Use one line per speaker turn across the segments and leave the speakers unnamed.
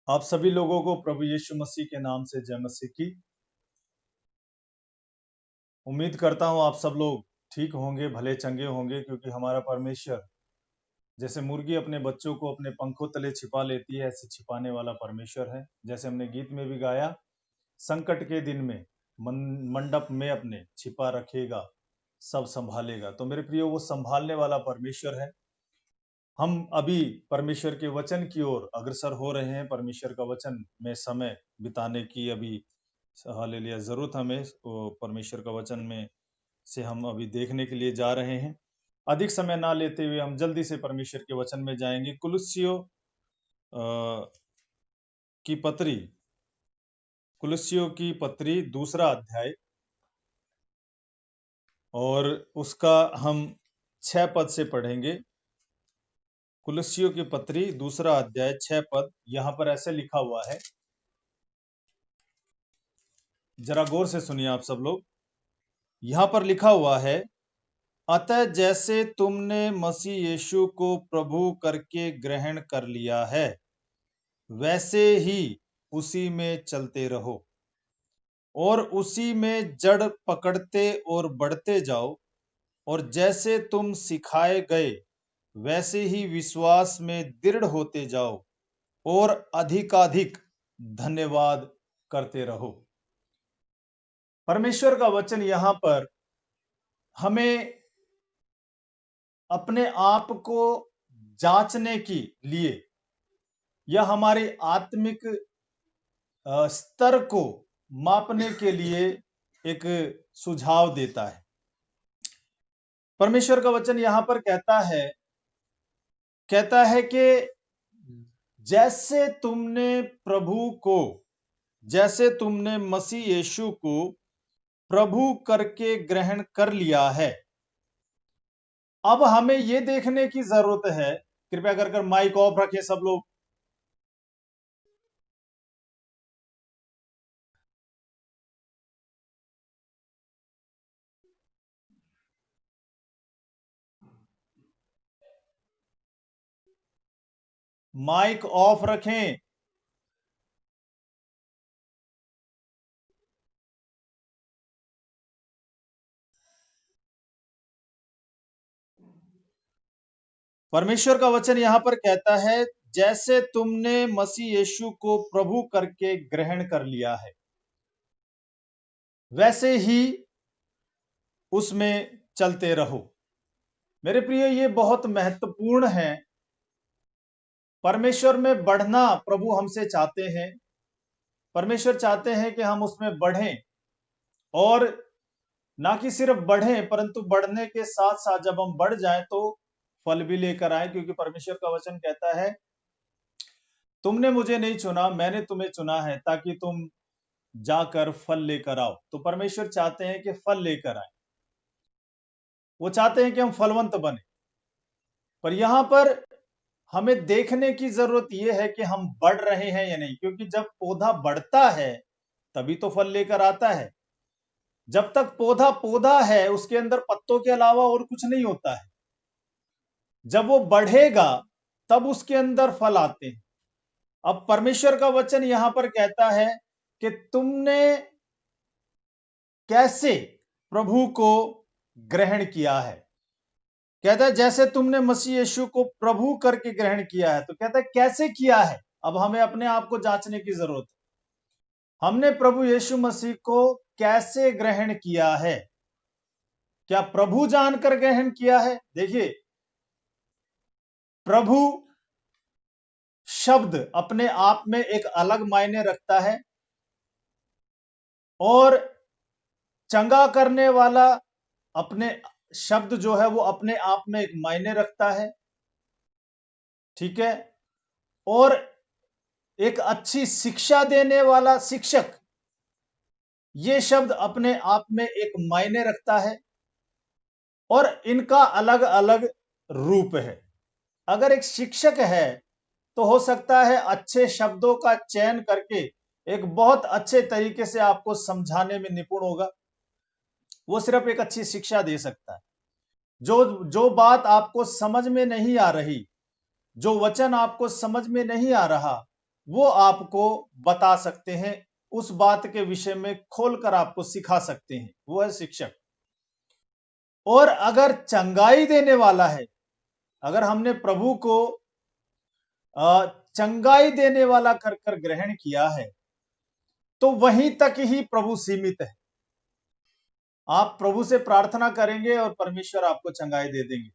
आप सभी लोगों को प्रभु यीशु मसीह के नाम से जय मसीह की। उम्मीद करता हूं आप सब लोग ठीक होंगे, भले चंगे होंगे, क्योंकि हमारा परमेश्वर जैसे मुर्गी अपने बच्चों को अपने पंखों तले छिपा लेती है, ऐसे छिपाने वाला परमेश्वर है। जैसे हमने गीत में भी गाया, संकट के दिन में मंडप में अपने छिपा रखेगा, सब संभालेगा। तो मेरे प्रियो, वो संभालने वाला परमेश्वर है। हम अभी परमेश्वर के वचन की ओर अग्रसर हो रहे हैं। परमेश्वर का वचन में समय बिताने की अभी हालेलुया जरूरत हमें परमेश्वर का वचन में से हम अभी देखने के लिए जा रहे हैं। अधिक समय ना लेते हुए हम जल्दी से परमेश्वर के वचन में जाएंगे। की पत्री कुलुस्सियों की पत्री दूसरा अध्याय, और उसका हम 6 पद से पढ़ेंगे। कुलुस्सियों की पत्री दूसरा अध्याय 6 पद। यहां पर ऐसे लिखा हुआ है, जरा गौर से सुनिए आप सब लोग। यहां पर लिखा हुआ है, अतः जैसे तुमने मसीह यीशु को प्रभु करके ग्रहण कर लिया है, वैसे ही उसी में चलते रहो और उसी में जड़ पकड़ते और बढ़ते जाओ, और जैसे तुम सिखाए गए वैसे ही विश्वास में दृढ़ होते जाओ और अधिकाधिक धन्यवाद करते रहो। परमेश्वर का वचन यहां पर हमें अपने आप को जांचने के लिए या हमारे आत्मिक स्तर को मापने के लिए एक सुझाव देता है। परमेश्वर का वचन यहां पर कहता है कि जैसे तुमने मसीह यीशु को प्रभु करके ग्रहण कर लिया है। अब हमें यह देखने की जरूरत है, कृपया कर माइक ऑफ रखें सब लोग। माइक ऑफ रखें। परमेश्वर का वचन यहां पर कहता है, जैसे तुमने मसीह यीशु को प्रभु करके ग्रहण कर लिया है, वैसे ही उसमें चलते रहो। मेरे प्रिय, ये बहुत महत्वपूर्ण है। परमेश्वर में बढ़ना प्रभु हमसे चाहते हैं। परमेश्वर चाहते हैं कि हम उसमें बढ़ें, और ना कि सिर्फ बढ़ें, परंतु बढ़ने के साथ साथ जब हम बढ़ जाएं तो फल भी लेकर आए, क्योंकि परमेश्वर का वचन कहता है, तुमने मुझे नहीं चुना, मैंने तुम्हें चुना है ताकि तुम जाकर फल लेकर आओ। तो परमेश्वर चाहते हैं कि फल लेकर आए, वो चाहते हैं कि हम फलवंत बने। पर यहां पर हमें देखने की जरूरत यह है कि हम बढ़ रहे हैं या नहीं, क्योंकि जब पौधा बढ़ता है तभी तो फल लेकर आता है। जब तक पौधा पौधा है, उसके अंदर पत्तों के अलावा और कुछ नहीं होता है। जब वो बढ़ेगा तब उसके अंदर फल आते हैं। अब परमेश्वर का वचन यहां पर कहता है कि तुमने कैसे प्रभु को ग्रहण किया है। कहता है जैसे तुमने मसीह यीशु को प्रभु करके ग्रहण किया है। तो कहता है कैसे किया है। अब हमें अपने आप को जांचने की जरूरत है। हमने प्रभु यीशु मसीह को कैसे ग्रहण किया है? क्या प्रभु जानकर ग्रहण किया है? देखिए, प्रभु शब्द अपने आप में एक अलग मायने रखता है, और चंगा करने वाला अपने शब्द जो है वो अपने आप में एक मायने रखता है। ठीक है। और एक अच्छी शिक्षा देने वाला शिक्षक, ये शब्द अपने आप में एक मायने रखता है, और इनका अलग अलग रूप है। अगर एक शिक्षक है तो हो सकता है अच्छे शब्दों का चयन करके एक बहुत अच्छे तरीके से आपको समझाने में निपुण होगा। वो सिर्फ एक अच्छी शिक्षा दे सकता है। जो जो बात आपको समझ में नहीं आ रही, जो वचन आपको समझ में नहीं आ रहा, वो आपको बता सकते हैं, उस बात के विषय में खोलकर आपको सिखा सकते हैं, वो है शिक्षक। और अगर चंगाई देने वाला है, अगर हमने प्रभु को चंगाई देने वाला कर कर ग्रहण किया है, तो वहीं तक ही प्रभु सीमित है। आप प्रभु से प्रार्थना करेंगे और परमेश्वर आपको चंगाई दे देंगे,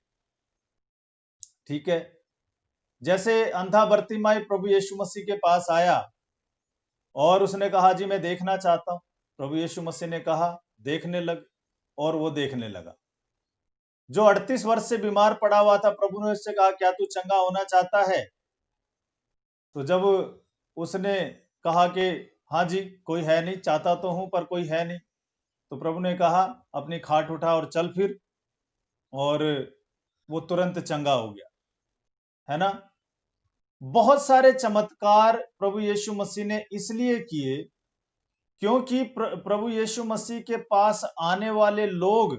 ठीक है। जैसे अंधा बरतिमाई प्रभु यीशु मसीह के पास आया और उसने कहा, जी मैं देखना चाहता हूं। प्रभु यीशु मसीह ने कहा, देखने लग, और वो देखने लगा। जो 38 वर्ष से बीमार पड़ा हुआ था, प्रभु ने उससे कहा, क्या तू चंगा होना चाहता है? तो जब उसने कहा कि हाँ जी, कोई है नहीं, चाहता तो हूं पर कोई है नहीं, तो प्रभु ने कहा, अपनी खाट उठा और चल फिर, और वो तुरंत चंगा हो गया, है ना। बहुत सारे चमत्कार प्रभु यीशु मसीह ने इसलिए किए क्योंकि प्रभु यीशु मसीह के पास आने वाले लोग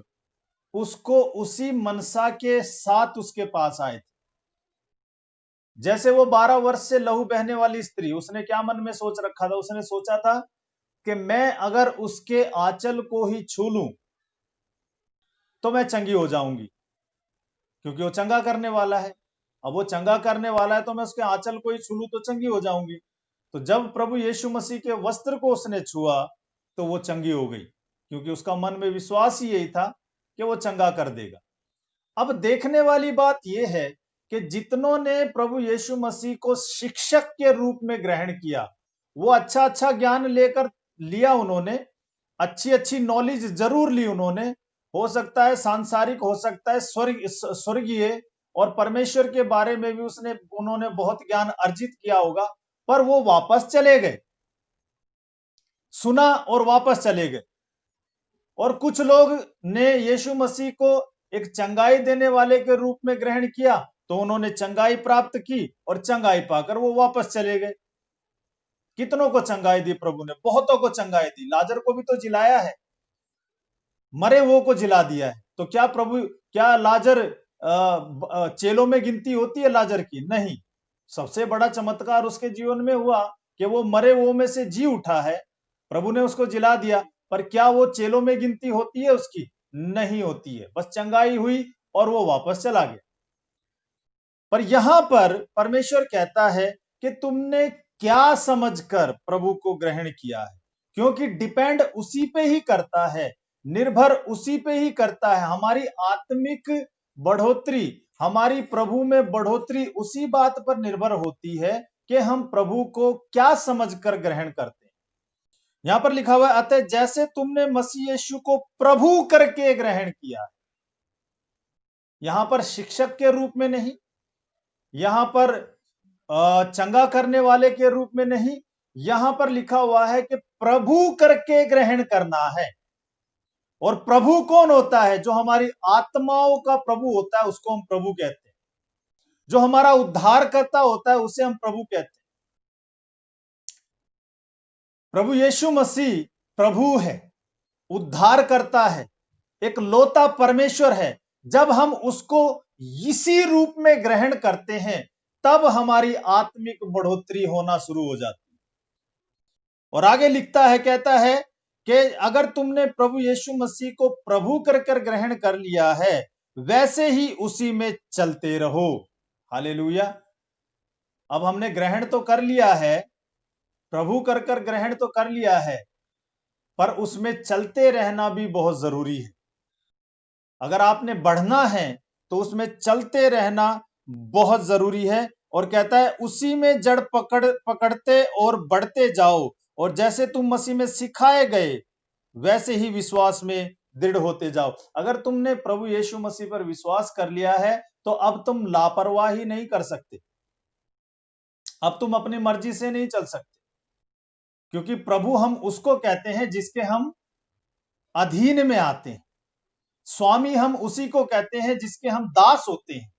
उसको उसी मनसा के साथ उसके पास आए थे। जैसे वो 12 वर्ष से लहू बहने वाली स्त्री, उसने क्या मन में सोच रखा था? उसने सोचा था कि मैं अगर उसके आंचल को ही छू लूं तो मैं चंगी हो जाऊंगी, क्योंकि वो चंगा करने वाला है। अब वो चंगा करने वाला है तो मैं उसके आंचल को ही छू लूं तो चंगी हो जाऊंगी। तो जब प्रभु यीशु मसीह के वस्त्र को उसने छुआ तो वो चंगी हो गई, क्योंकि उसका मन में विश्वास ही यही था कि वो चंगा कर देगा। अब देखने वाली बात यह है कि जितनों ने प्रभु यीशु मसीह को शिक्षक के रूप में ग्रहण किया, वो अच्छा अच्छा ज्ञान लेकर लिया, उन्होंने अच्छी अच्छी नॉलेज जरूर ली उन्होंने, हो सकता है सांसारिक, हो सकता है स्वर्गीय और परमेश्वर के बारे में भी उन्होंने बहुत ज्ञान अर्जित किया होगा, पर वो वापस चले गए, सुना और वापस चले गए। और कुछ लोग ने यीशु मसीह को एक चंगाई देने वाले के रूप में ग्रहण किया, तो उन्होंने चंगाई प्राप्त की और चंगाई पाकर वो वापस चले गए। कितनों को चंगाई दी प्रभु ने? बहुतों को चंगाई दी। लाजर को भी तो जिलाया है, मरे हुए को जिला दिया है। तो क्या लाजर चेलों में गिनती होती है लाजर की? नहीं। सबसे बड़ा चमत्कार उसके जीवन में हुआ कि वो मरे हुए में से जी उठा है, प्रभु ने उसको जिला दिया, पर क्या वो चेलों में गिनती होती है उसकी? नहीं होती है। बस चंगाई हुई और वो वापस चला गया। पर यहां पर परमेश्वर कहता है कि तुमने क्या समझकर प्रभु को ग्रहण किया है, क्योंकि डिपेंड उसी पे ही करता है, निर्भर उसी पे ही करता है। हमारी आत्मिक बढ़ोतरी, हमारी प्रभु में बढ़ोतरी उसी बात पर निर्भर होती है कि हम प्रभु को क्या समझकर ग्रहण करते हैं। यहां पर लिखा हुआ है, अतः जैसे तुमने मसीह यीशु को प्रभु करके ग्रहण किया। यहां पर शिक्षक के रूप में नहीं, यहां पर चंगा करने वाले के रूप में नहीं, यहां पर लिखा हुआ है कि प्रभु करके ग्रहण करना है। और प्रभु कौन होता है? जो हमारी आत्माओं का प्रभु होता है उसको हम प्रभु कहते हैं। जो हमारा उद्धार करता होता है उसे हम प्रभु कहते हैं। प्रभु यीशु मसीह प्रभु है, उद्धार करता है, एक लौता परमेश्वर है। जब हम उसको इसी रूप में ग्रहण करते हैं तब हमारी आत्मिक बढ़ोतरी होना शुरू हो जाती है। और आगे लिखता है, कहता है कि अगर तुमने प्रभु यीशु मसीह को प्रभु कर ग्रहण कर लिया है, वैसे ही उसी में चलते रहो। हालेलुया। अब हमने ग्रहण तो कर लिया है, प्रभु कर ग्रहण तो कर लिया है, पर उसमें चलते रहना भी बहुत जरूरी है। अगर आपने बढ़ना है तो उसमें चलते रहना बहुत जरूरी है। और कहता है उसी में जड़ पकड़ते और बढ़ते जाओ, और जैसे तुम मसीह में सिखाए गए वैसे ही विश्वास में दृढ़ होते जाओ। अगर तुमने प्रभु यीशु मसीह पर विश्वास कर लिया है तो अब तुम लापरवाही नहीं कर सकते, अब तुम अपनी मर्जी से नहीं चल सकते, क्योंकि प्रभु हम उसको कहते हैं जिसके हम अधीन में आते हैं। स्वामी हम उसी को कहते हैं जिसके हम दास होते हैं।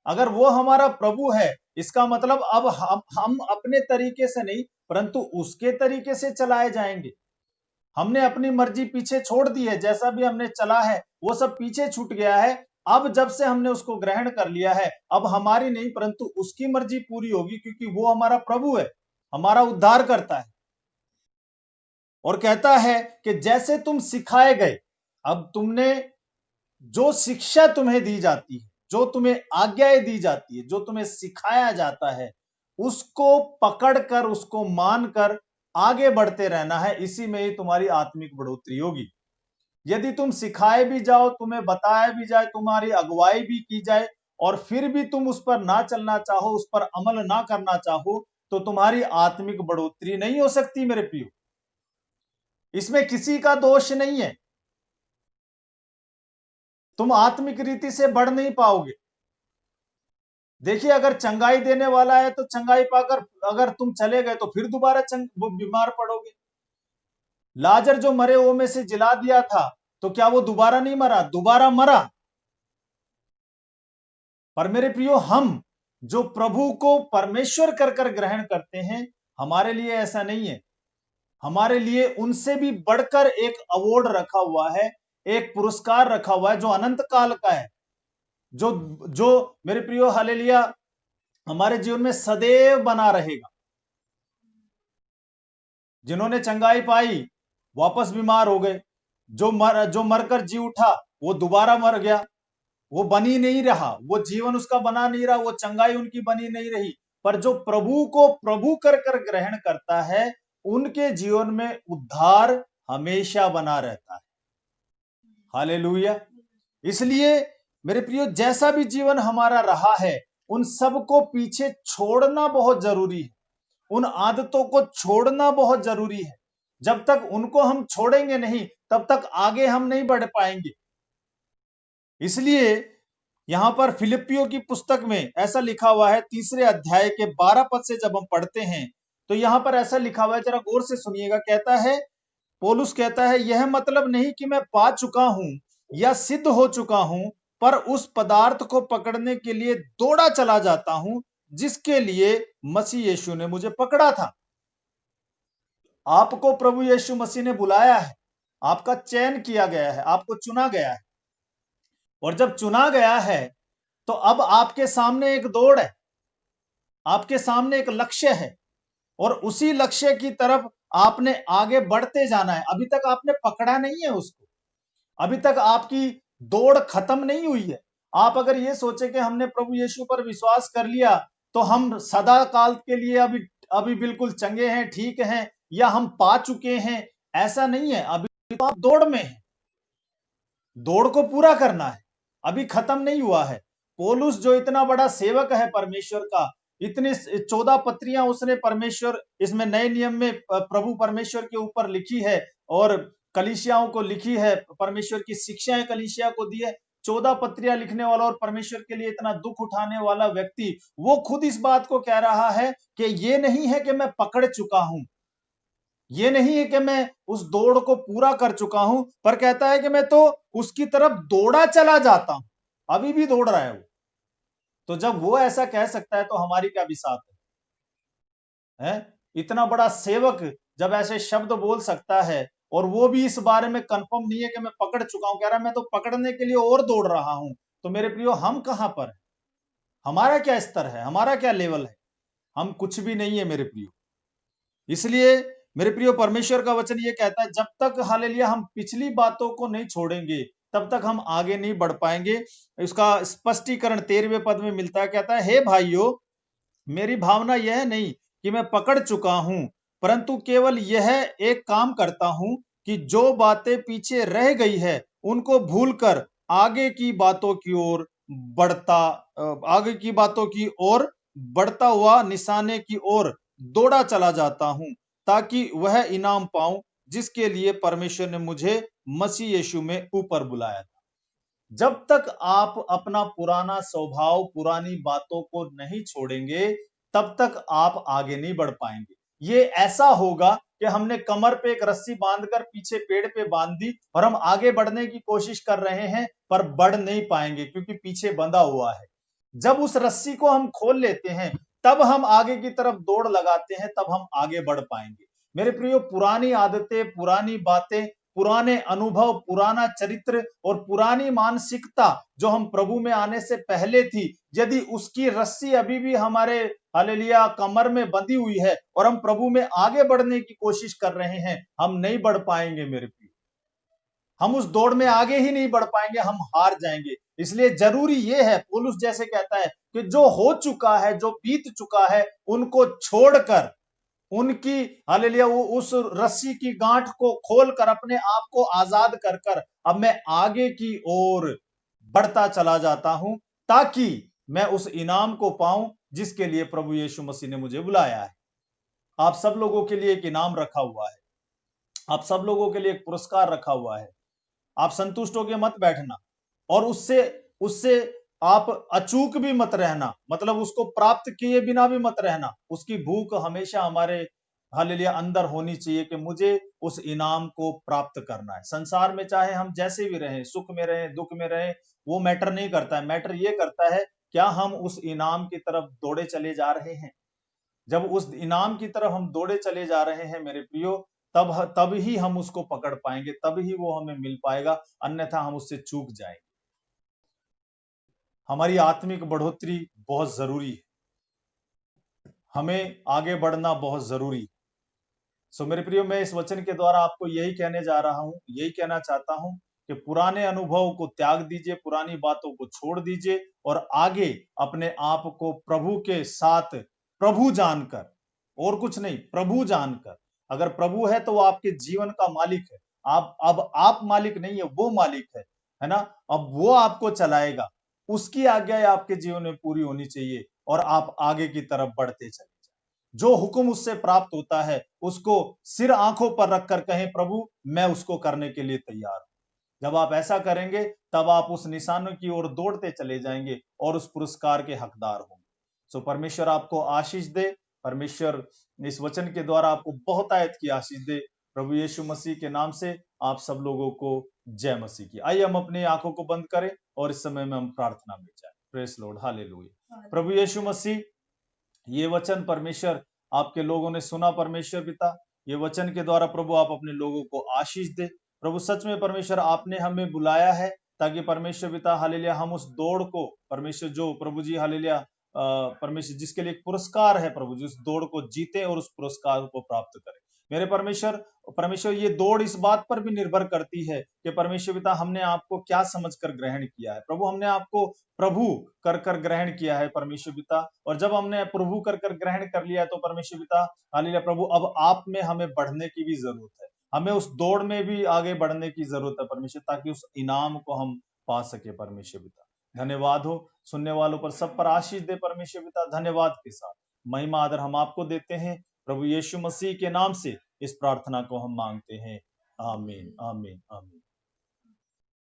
अगर वो हमारा प्रभु है, इसका मतलब अब हम अपने तरीके से नहीं परंतु उसके तरीके से चलाए जाएंगे। हमने अपनी मर्जी पीछे छोड़ दी है, जैसा भी हमने चला है वो सब पीछे छूट गया है। अब जब से हमने उसको ग्रहण कर लिया है, अब हमारी नहीं परंतु उसकी मर्जी पूरी होगी, क्योंकि वो हमारा प्रभु है। हमारा उद्धार करता है और कहता है कि जैसे तुम सिखाए गए, अब तुमने जो शिक्षा तुम्हें दी जाती है, जो तुम्हें आज्ञाएं दी जाती है, जो तुम्हें सिखाया जाता है, उसको पकड़कर, उसको मानकर आगे बढ़ते रहना है। इसी में ही तुम्हारी आत्मिक बढ़ोतरी होगी। यदि तुम सिखाए भी जाओ, तुम्हें बताया भी जाए, तुम्हारी अगुवाई भी की जाए और फिर भी तुम उस पर ना चलना चाहो, उस पर अमल ना करना चाहो, तो तुम्हारी आत्मिक बढ़ोतरी नहीं हो सकती मेरे प्रियो। इसमें किसी का दोष नहीं है। तुम आत्मिक रीति से बढ़ नहीं पाओगे। देखिए, अगर चंगाई देने वाला है तो चंगाई पाकर अगर तुम चले गए तो फिर दोबारा वो बीमार पड़ोगे। लाजर जो मरे हुए में से जिला दिया था, तो क्या वो दोबारा नहीं मरा? दोबारा मरा। पर मेरे प्रियो, हम जो प्रभु को परमेश्वर कर कर ग्रहण करते हैं, हमारे लिए ऐसा नहीं है। हमारे लिए उनसे भी बढ़कर एक अवार्ड रखा हुआ है, एक पुरस्कार रखा हुआ है जो अनंत काल का है, जो जो मेरे प्रियो हालेलुया हमारे जीवन में सदैव बना रहेगा। जिन्होंने चंगाई पाई वापस बीमार हो गए, जो मरकर जी उठा वो दोबारा मर गया, वो बनी नहीं रहा, वो जीवन उसका बना नहीं रहा, वो चंगाई उनकी बनी नहीं रही। पर जो प्रभु को प्रभु कर कर ग्रहण करता है, उनके जीवन में उद्धार हमेशा बना रहता है। हालेलुया। इसलिए मेरे प्रियो, जैसा भी जीवन हमारा रहा है, उन सबको पीछे छोड़ना बहुत जरूरी है। उन आदतों को छोड़ना बहुत जरूरी है। जब तक उनको हम छोड़ेंगे नहीं, तब तक आगे हम नहीं बढ़ पाएंगे। इसलिए यहां पर फिलिपियों की पुस्तक में ऐसा लिखा हुआ है, 3 अध्याय के 12 पद से जब हम पढ़ते हैं, तो यहां पर ऐसा लिखा हुआ है, जरा गौर से सुनिएगा। कहता है, पौलुस कहता है, यह मतलब नहीं कि मैं पा चुका हूं या सिद्ध हो चुका हूं, पर उस पदार्थ को पकड़ने के लिए दौड़ा चला जाता हूं जिसके लिए मसीह यीशु ने मुझे पकड़ा था। आपको प्रभु यीशु मसीह ने बुलाया है, आपका चयन किया गया है, आपको चुना गया है। और जब चुना गया है, तो अब आपके सामने एक दौड़ है, आपके सामने एक लक्ष्य है और उसी लक्ष्य की तरफ आपने आगे बढ़ते जाना है। अभी तक आपने पकड़ा नहीं है उसको, अभी तक आपकी दौड़ खत्म नहीं हुई है। आप अगर ये सोचे कि हमने प्रभु यीशु पर विश्वास कर लिया तो हम सदा काल के लिए अभी अभी बिल्कुल चंगे हैं, ठीक हैं, या हम पा चुके हैं, ऐसा नहीं है। अभी तो आप दौड़ में हैं, दौड़ को पूरा करना है, अभी खत्म नहीं हुआ है। पौलुस जो इतना बड़ा सेवक है परमेश्वर का, इतनी 14 पत्रियां उसने परमेश्वर इसमें नए नियम में प्रभु परमेश्वर के ऊपर लिखी है और कलीसियाओं को लिखी है, परमेश्वर की शिक्षाएं कलीसिया को दी है। 14 पत्रियां लिखने वाला और परमेश्वर के लिए इतना दुख उठाने वाला व्यक्ति, वो खुद इस बात को कह रहा है कि ये नहीं है कि मैं पकड़ चुका हूं, ये नहीं है कि मैं उस दौड़ को पूरा कर चुका हूं, पर कहता है कि मैं तो उसकी तरफ दौड़ा चला जाता हूं, अभी भी दौड़ रहा है वो। तो जब वो ऐसा कह सकता है तो हमारी क्या बिसात है? इतना बड़ा सेवक जब ऐसे शब्द बोल सकता है और वो भी इस बारे में कंफर्म नहीं है कि मैं पकड़ चुका हूं, कह रहा है मैं तो पकड़ने के लिए और दौड़ रहा हूं, तो मेरे प्रियो, हम कहां पर है? हमारा क्या स्तर है? हमारा क्या लेवल है? हम कुछ भी नहीं है मेरे प्रियो। इसलिए मेरे प्रियो, परमेश्वर का वचन ये कहता है, जब तक हालेलुया हम पिछली बातों को नहीं छोड़ेंगे, तब तक हम आगे नहीं बढ़ पाएंगे। इसका स्पष्टीकरण 13वें पद में मिलता है। कहता है, हे भाइयों, मेरी भावना यह नहीं कि मैं पकड़ चुका हूं, परंतु केवल यह एक काम करता हूं कि जो बातें पीछे रह गई है उनको भूलकर आगे की बातों की ओर बढ़ता आगे की बातों की ओर बढ़ता हुआ निशाने की ओर दौड़ा चला जाता हूं, ताकि वह इनाम पाऊं जिसके लिए परमेश्वर ने मुझे मसीह यीशु में ऊपर बुलाया था। जब तक आप अपना पुराना स्वभाव, पुरानी बातों को नहीं छोड़ेंगे, तब तक आप आगे नहीं बढ़ पाएंगे। ये ऐसा होगा कि हमने कमर पे एक रस्सी बांधकर पीछे पेड़ पे बांध दी और हम आगे बढ़ने की कोशिश कर रहे हैं, पर बढ़ नहीं पाएंगे क्योंकि पीछे बंधा हुआ है। जब उस रस्सी को हम खोल लेते हैं, तब हम आगे की तरफ दौड़ लगाते हैं, तब हम आगे बढ़ पाएंगे। मेरे प्रियो, पुरानी आदतें, पुरानी बातें पुराने अनुभव, पुराना चरित्र और पुरानी मानसिकता जो हम प्रभु में आने से पहले थी, यदि उसकी रस्सी अभी भी हमारे हालेलुया कमर में बंधी हुई है और हम प्रभु में आगे बढ़ने की कोशिश कर रहे हैं, हम नहीं बढ़ पाएंगे मेरे प्रिय। हम उस दौड़ में आगे ही नहीं बढ़ पाएंगे, हम हार जाएंगे। इसलिए जरूरी यह है, पौलुस जैसे कहता है कि जो हो चुका है, जो बीत चुका है, उनको छोड़कर, उनकी हालेलुया वो उस रस्सी की गांठ को खोलकर अपने आप को आजाद कर कर अब मैं आगे की ओर बढ़ता चला जाता हूं, ताकि मैं उस इनाम को पाऊं जिसके लिए प्रभु यीशु मसीह ने मुझे बुलाया है। आप सब लोगों के लिए एक इनाम रखा हुआ है, आप सब लोगों के लिए एक पुरस्कार रखा हुआ है। आप संतुष्ट होकर मत बैठना और उससे उससे आप अचूक भी मत रहना, मतलब उसको प्राप्त किए बिना भी मत रहना। उसकी भूख हमेशा हमारे हालेलुया अंदर होनी चाहिए कि मुझे उस इनाम को प्राप्त करना है। संसार में चाहे हम जैसे भी रहें, सुख में रहें, दुख में रहें, वो मैटर नहीं करता है। मैटर ये करता है क्या हम उस इनाम की तरफ दौड़े चले जा रहे हैं। जब उस इनाम की तरफ हम दौड़े चले जा रहे हैं मेरे प्रियो, तब ही हम उसको पकड़ पाएंगे, तब ही वो हमें मिल पाएगा, अन्यथा हम उससे चूक जाएंगे। हमारी आत्मिक बढ़ोतरी बहुत जरूरी है, हमें आगे बढ़ना बहुत जरूरी है। सो मेरे प्रियो, मैं इस वचन के द्वारा आपको यही कहने जा रहा हूं, यही कहना चाहता हूं कि पुराने अनुभव को त्याग दीजिए, पुरानी बातों को छोड़ दीजिए और आगे अपने आप को प्रभु के साथ, प्रभु जानकर, और कुछ नहीं, प्रभु जानकर। अगर प्रभु है तो वो आपके जीवन का मालिक है। अब आप मालिक नहीं है, वो मालिक है ना। अब वो आपको चलाएगा, उसकी आज्ञा आपके जीवन में पूरी होनी चाहिए और आप आगे की तरफ बढ़ते चले। जो हुक्म उससे प्राप्त होता है उसको सिर आंखों पर रखकर कहें, प्रभु मैं उसको करने के लिए तैयार हूं। जब आप ऐसा करेंगे तब आप उस निशान की ओर दौड़ते चले जाएंगे और उस पुरस्कार के हकदार होंगे। सो परमेश्वर आपको आशीष दे, परमेश्वर इस वचन के द्वारा आपको बहुत आयत की आशीष दे। प्रभु यीशु मसीह के नाम से आप सब लोगों को जय मसीह की। आइए हम अपनी आंखों को बंद करें और इस समय में हम प्रार्थना में जाए। Praise Lord, hallelujah. प्रभु यीशु मसीह, ये वचन परमेश्वर आपके लोगों ने सुना। परमेश्वर पिता, ये वचन के द्वारा प्रभु आप अपने लोगों को आशीष दे। प्रभु सच में परमेश्वर आपने हमें बुलाया है ताकि परमेश्वर पिता हालेलुया हम उस दौड़ को, परमेश्वर जो प्रभु जी हालेलुया परमेश्वर जिसके लिए एक पुरस्कार है, प्रभु जी उस दौड़ को जीते और उस पुरस्कार को प्राप्त करें। मेरे परमेश्वर, परमेश्वर ये दौड़ इस बात पर भी निर्भर करती है कि परमेश्वर पिता हमने आपको क्या समझकर ग्रहण किया है। प्रभु हमने आपको प्रभु कर कर ग्रहण किया है परमेश्वर पिता, और जब हमने प्रभु कर कर ग्रहण कर लिया तो परमेश्वर पिता हालेलुया प्रभु अब आप में हमें बढ़ने की भी जरूरत है, हमें उस दौड़ में भी आगे बढ़ने की जरूरत है परमेश्वर, ताकि उस इनाम को हम पा सके परमेश्वर पिता। धन्यवाद हो, सुनने वालों पर सब पर आशीष दे परमेश्वर पिता। धन्यवाद के साथ महिमा आदर हम आपको देते हैं प्रभु यीशु मसीह के नाम से। इस प्रार्थना को हम मांगते हैं, आमीन आमीन आमीन।